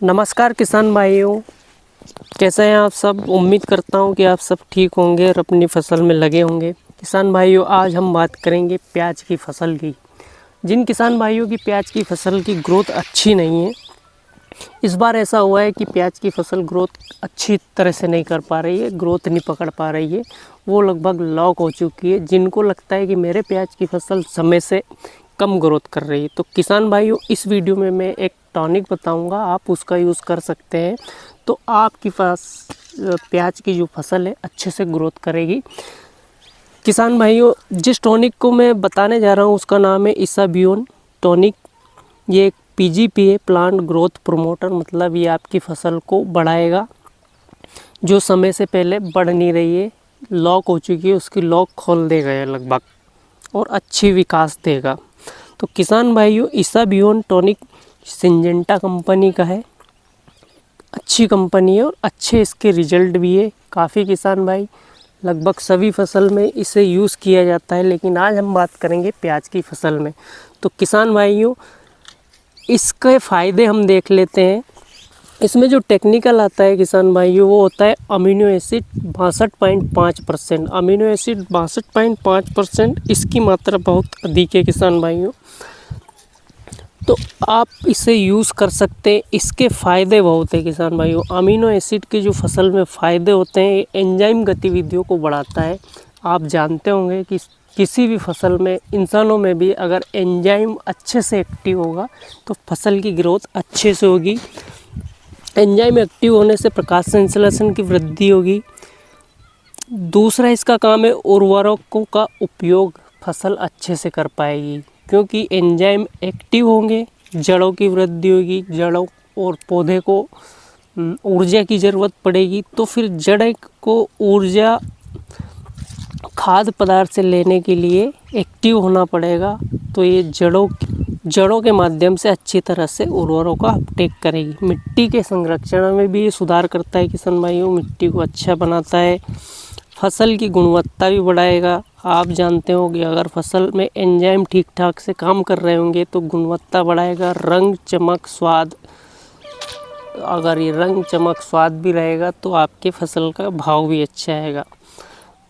नमस्कार किसान भाइयों, कैसे हैं आप सब। उम्मीद करता हूं कि आप सब ठीक होंगे और अपनी फसल में लगे होंगे। किसान भाइयों, आज हम बात करेंगे प्याज की फसल की। जिन किसान भाइयों की प्याज की फसल की ग्रोथ अच्छी नहीं है, इस बार ऐसा हुआ है कि प्याज की फसल ग्रोथ अच्छी तरह से नहीं कर पा रही है, ग्रोथ नहीं पकड़ पा रही है, वो लगभग लॉक हो चुकी है। जिनको लगता है कि मेरे प्याज की फसल समय से कम ग्रोथ कर रही है, तो किसान भाइयों इस वीडियो में मैं एक टॉनिक बताऊंगा, आप उसका यूज़ कर सकते हैं तो आपकी प्याज की जो फसल है अच्छे से ग्रोथ करेगी। किसान भाइयों, जिस टॉनिक को मैं बताने जा रहा हूँ उसका नाम है इसाबियोन टॉनिक। ये एक पीजीपी है, प्लांट ग्रोथ प्रोमोटर, मतलब ये आपकी फसल को बढ़ाएगा जो समय से पहले बढ़ नहीं रही है, लॉक हो चुकी है, उसकी लॉक खोल देगा ये लगभग और अच्छी विकास देगा। तो किसान भाइयों, इसाबियोन टॉनिक सिंजेंटा कंपनी का है, अच्छी कंपनी है और अच्छे इसके रिजल्ट भी है। काफ़ी किसान भाई लगभग सभी फसल में इसे यूज़ किया जाता है, लेकिन आज हम बात करेंगे प्याज की फसल में। तो किसान भाइयों, इसके फ़ायदे हम देख लेते हैं। इसमें जो टेक्निकल आता है किसान भाइयों, वो होता है अमीनो एसिड 62.5%। अमीनो एसिड 62.5%, इसकी मात्रा बहुत अधिक है किसान भाइयों, तो आप इसे यूज़ कर सकते हैं। इसके फ़ायदे बहुत है किसान भाइयों। अमीनो एसिड के जो फसल में फ़ायदे होते हैं, एंजाइम गतिविधियों को बढ़ाता है। आप जानते होंगे कि किसी भी फसल में, इंसानों में भी, अगर एंजाइम अच्छे से एक्टिव होगा तो फसल की ग्रोथ अच्छे से होगी। एंजाइम एक्टिव होने से प्रकाश संश्लेषण की वृद्धि होगी। दूसरा इसका काम है उर्वरकों का उपयोग फसल अच्छे से कर पाएगी, क्योंकि एंजाइम एक्टिव होंगे, जड़ों की वृद्धि होगी, जड़ों और पौधे को ऊर्जा की ज़रूरत पड़ेगी, तो फिर जड़ को ऊर्जा खाद्य पदार्थ से लेने के लिए एक्टिव होना पड़ेगा, तो ये जड़ों के माध्यम से अच्छी तरह से उर्वरों का अपटेक करेगी। मिट्टी के संरक्षण में भी ये सुधार करता है किसान भाइयों, मिट्टी को अच्छा बनाता है, फसल की गुणवत्ता भी बढ़ाएगा। आप जानते हो कि अगर फसल में एंजाइम ठीक ठाक से काम कर रहे होंगे तो गुणवत्ता बढ़ाएगा, रंग चमक स्वाद, अगर ये रंग चमक स्वाद भी रहेगा तो आपके फसल का भाव भी अच्छा आएगा।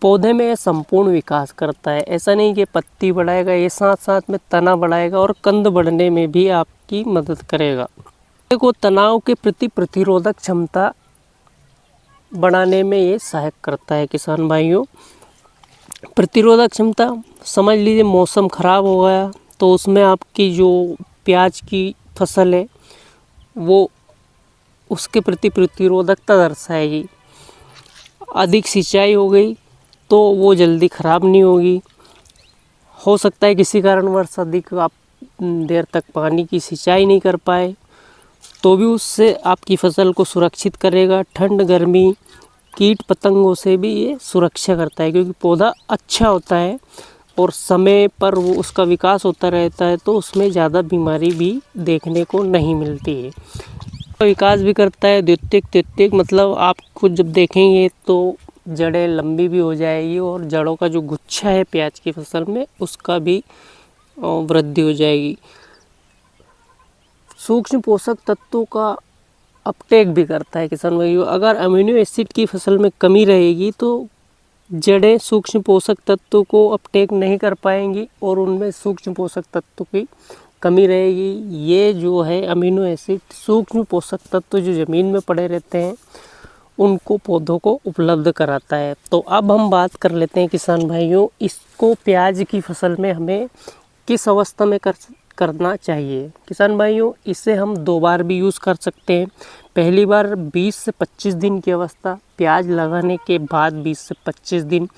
पौधे में संपूर्ण विकास करता है, ऐसा नहीं कि पत्ती बढ़ाएगा, ये साथ साथ में तना बढ़ाएगा और कंद बढ़ने में भी आपकी मदद करेगा। को तनाव के प्रति प्रतिरोधक क्षमता बढ़ाने में ये सहायक करता है किसान भाइयों। प्रतिरोधक क्षमता, समझ लीजिए मौसम ख़राब हो गया तो उसमें आपकी जो प्याज की फसल है वो उसके प्रति प्रतिरोधकता दर्शाएगी। अधिक सिंचाई हो गई तो वो जल्दी ख़राब नहीं होगी। हो सकता है किसी कारणवश अधिक आप देर तक पानी की सिंचाई नहीं कर पाए, तो भी उससे आपकी फसल को सुरक्षित करेगा। ठंड, गर्मी, कीट पतंगों से भी ये सुरक्षा करता है, क्योंकि पौधा अच्छा होता है और समय पर वो उसका विकास होता रहता है, तो उसमें ज़्यादा बीमारी भी देखने को नहीं मिलती है। विकास भी करता है द्वितीयक तृतीयक, मतलब आप खुद जब देखेंगे तो जड़ें लंबी भी हो जाएगी और जड़ों का जो गुच्छा है प्याज की फसल में उसका भी वृद्धि हो जाएगी। सूक्ष्म पोषक तत्वों का अपटेक भी करता है किसान भाइयों। अगर अमीनो एसिड की फसल में कमी रहेगी तो जड़ें सूक्ष्म पोषक तत्वों को अपटेक नहीं कर पाएंगी और उनमें सूक्ष्म पोषक तत्वों की कमी रहेगी। ये जो है अमीनो एसिड, सूक्ष्म पोषक तत्व जो ज़मीन में पड़े रहते हैं उनको पौधों को उपलब्ध कराता है। तो अब हम बात कर लेते हैं किसान भाइयों, इसको प्याज की फसल में हमें किस अवस्था में करना चाहिए। किसान भाइयों, इसे हम 2 बार भी यूज़ कर सकते हैं। पहली बार 20 से 25 दिन की अवस्था, प्याज लगाने के बाद 20 से 25 दिन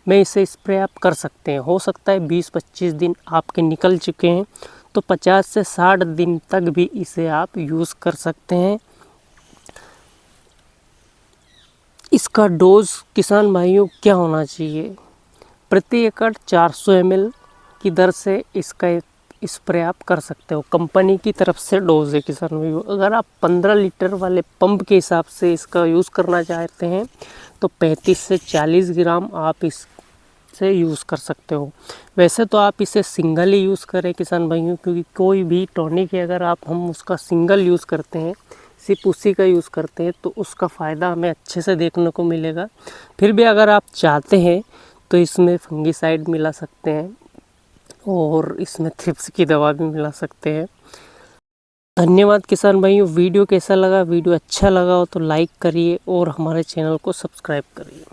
में इसे स्प्रे आप कर सकते हैं। हो सकता है 20-25 दिन आपके निकल चुके हैं तो 50 से 60 दिन तक भी इसे आप यूज़ कर सकते हैं। इसका डोज किसान भाइयों क्या होना चाहिए? प्रति एकड़ 400 ml की दर से इसका एक स्प्रे आप कर सकते हो। कंपनी की तरफ से डोज है किसान भाइयों। अगर आप 15 लीटर वाले पंप के हिसाब से इसका यूज़ करना चाहते हैं तो 35 से 40 ग्राम आप इससे यूज़ कर सकते हो। वैसे तो आप इसे सिंगल ही यूज़ करें किसान भाइयों, क्योंकि कोई भी टॉनिक है अगर हम उसका सिंगल यूज़ करते हैं, सिर्फ उसी का यूज़ करते हैं तो उसका फ़ायदा हमें अच्छे से देखने को मिलेगा। फिर भी अगर आप चाहते हैं तो इसमें फंगीसाइड मिला सकते हैं और इसमें थ्रिप्स की दवा भी मिला सकते हैं। धन्यवाद किसान भाइयों। वीडियो कैसा लगा? वीडियो अच्छा लगा हो तो लाइक करिए और हमारे चैनल को सब्सक्राइब करिए।